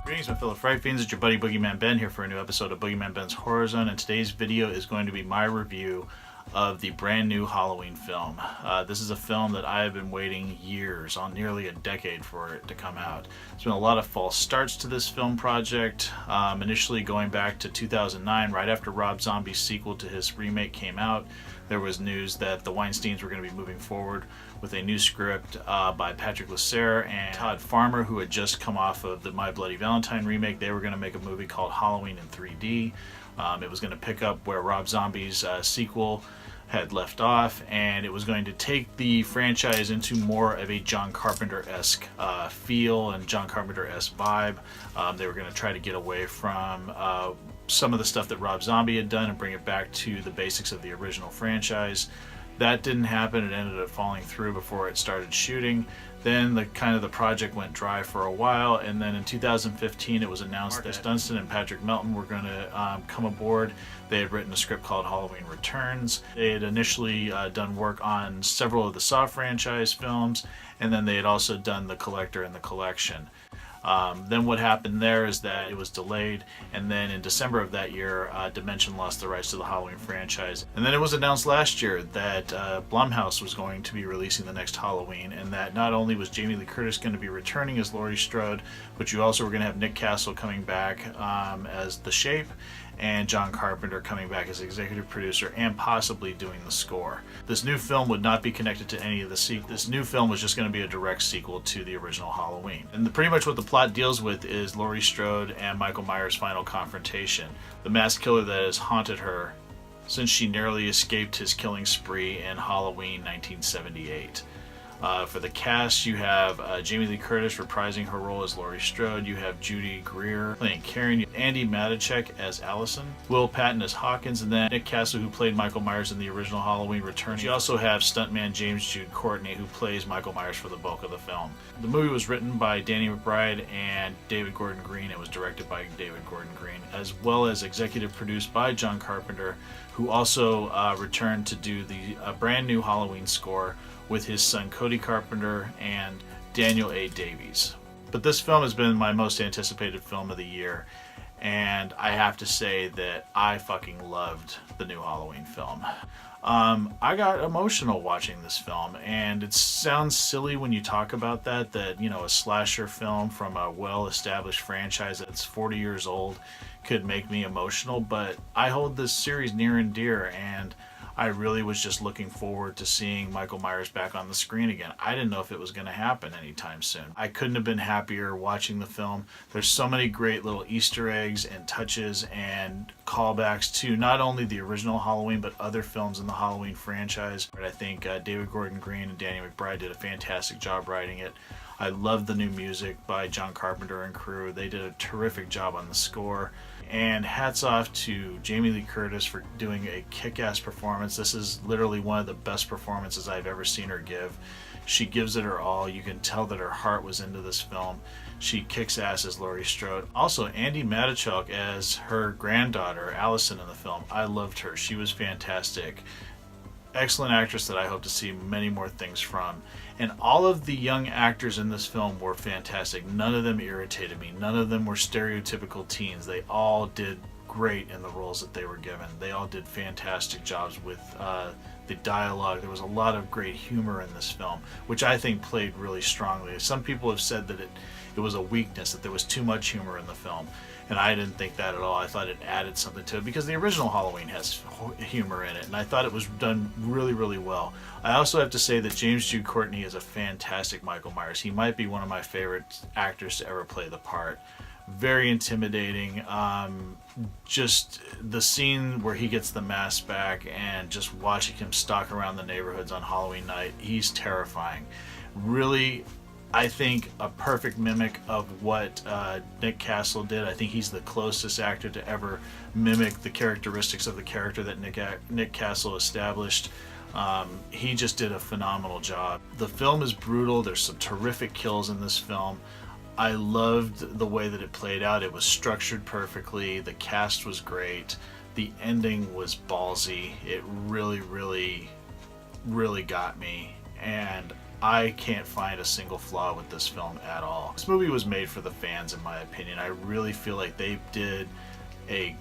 Greetings, my fellow Fright Fiends. It's your buddy Boogeyman Ben here for a new episode of Boogeyman Ben's Horror Zone, and today's video is going to be my review of the brand new Halloween film. This is a film that I have been waiting years, on nearly a decade, for it to come out. There's been a lot of false starts to this film project, initially going back to 2009, right after Rob Zombie's sequel to his remake came out. There was news that the Weinsteins were going to be moving forward with a new script by Patrick Lecere and Todd Farmer, who had just come off of the My Bloody Valentine remake. They were going to make a movie called Halloween in 3D. It was going to pick up where Rob Zombie's sequel had left off, and it was going to take the franchise into more of a John Carpenter-esque feel and John Carpenter-esque vibe. They were going to try to get away from some of the stuff that Rob Zombie had done and bring it back to the basics of the original franchise. That didn't happen. It ended up falling through before it started shooting. Then the project went dry for a while, and then in 2015 it was announced that Dunstan and Patrick Melton were going to come aboard. They had written a script called Halloween Returns. They had initially done work on several of the Saw franchise films, and then they had also done The Collector and The Collection. Then what happened there is that it was delayed, and then in December of that year, Dimension lost the rights to the Halloween franchise. And then it was announced last year that Blumhouse was going to be releasing the next Halloween, and that not only was Jamie Lee Curtis going to be returning as Laurie Strode, but you also were going to have Nick Castle coming back as The Shape, and John Carpenter coming back as executive producer and possibly doing the score. This new film would not be connected to any of the sequels. This new film was just going to be a direct sequel to the original Halloween. And pretty much what the plot deals with is Laurie Strode and Michael Myers' final confrontation. The masked killer that has haunted her since she narrowly escaped his killing spree in Halloween 1978. For the cast, you have Jamie Lee Curtis reprising her role as Laurie Strode. You have Judy Greer playing Karen, Andy Matichek as Allison, Will Patton as Hawkins, and then Nick Castle, who played Michael Myers in the original Halloween, returning. You also have stuntman James Jude Courtney, who plays Michael Myers for the bulk of the film. The movie was written by Danny McBride and David Gordon Green. It was directed by David Gordon Green, as well as executive produced by John Carpenter, who also returned to do the brand new Halloween score with his son Cody Carpenter and Daniel A. Davies. But this film has been my most anticipated film of the year, and I have to say that I fucking loved the new Halloween film. I got emotional watching this film, and it sounds silly when you talk about that, you know, a slasher film from a well-established franchise that's 40 years old could make me emotional, but I hold this series near and dear, and I really was just looking forward to seeing Michael Myers back on the screen again. I didn't know if it was going to happen anytime soon. I couldn't have been happier watching the film. There's so many great little Easter eggs and touches and callbacks to not only the original Halloween, but other films in the Halloween franchise. I think David Gordon Green and Danny McBride did a fantastic job writing it. I love the new music by John Carpenter and crew. They did a terrific job on the score. And hats off to Jamie Lee Curtis for doing a kick-ass performance. This is literally one of the best performances I've ever seen her give. She gives it her all. You can tell that her heart was into this film. She kicks ass as Laurie Strode. Also, Andy Matichok as her granddaughter, Allison, in the film. I loved her. She was fantastic. Excellent actress that I hope to see many more things from. And all of the young actors in this film were fantastic. None of them irritated me. None of them were stereotypical teens. They all did great in the roles that they were given. They all did fantastic jobs with the dialogue. There was a lot of great humor in this film, which I think played really strongly. Some people have said that it was a weakness, that there was too much humor in the film. And I didn't think that at all. I thought it added something to it because the original Halloween has humor in it, and I thought it was done really, really well. I also have to say that James Jude Courtney is a fantastic Michael Myers. He might be one of my favorite actors to ever play the part. Very intimidating. Just the scene where he gets the mask back and just watching him stalk around the neighborhoods on Halloween night, he's terrifying. Really, I think a perfect mimic of what Nick Castle did. I think he's the closest actor to ever mimic the characteristics of the character that Nick Castle established. He just did a phenomenal job. The film is brutal. There's some terrific kills in this film. I loved the way that it played out. It was structured perfectly. The cast was great. The ending was ballsy. It really, really, really got me. And I can't find a single flaw with this film at all. This movie was made for the fans, in my opinion. I really feel like they did a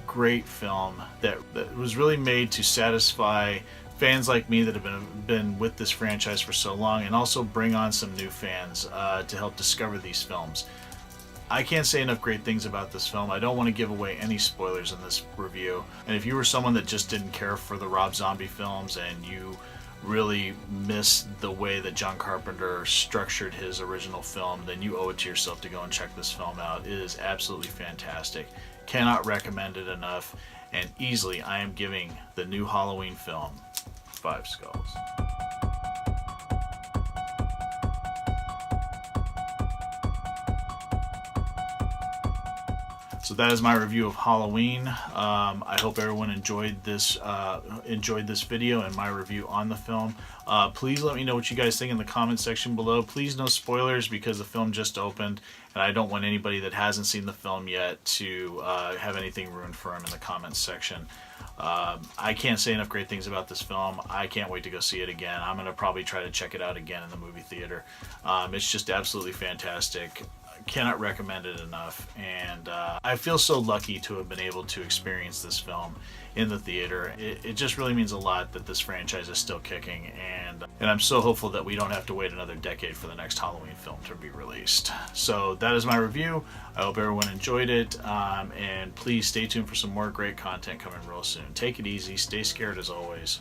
great film that was really made to satisfy fans like me that have been with this franchise for so long, and also bring on some new fans to help discover these films. I can't say enough great things about this film. I don't want to give away any spoilers in this review. And if you were someone that just didn't care for the Rob Zombie films and you really miss the way that John Carpenter structured his original film, then you owe it to yourself to go and check this film out. It is absolutely fantastic. Cannot recommend it enough. And easily, I am giving the new Halloween film 5 skulls. So that is my review of Halloween. I hope everyone enjoyed this video and my review on the film. Please let me know what you guys think in the comment section below. Please no spoilers, because the film just opened and I don't want anybody that hasn't seen the film yet to have anything ruined for them in the comments section. I can't say enough great things about this film. I can't wait to go see it again. I'm going to probably try to check it out again in the movie theater. It's just absolutely fantastic. Cannot recommend it enough, and I feel so lucky to have been able to experience this film in the theater. It just really means a lot that this franchise is still kicking, and I'm so hopeful that we don't have to wait another decade for the next Halloween film to be released. So that is my review. I hope everyone enjoyed it, and please stay tuned for some more great content coming real soon. Take it easy, stay scared as always.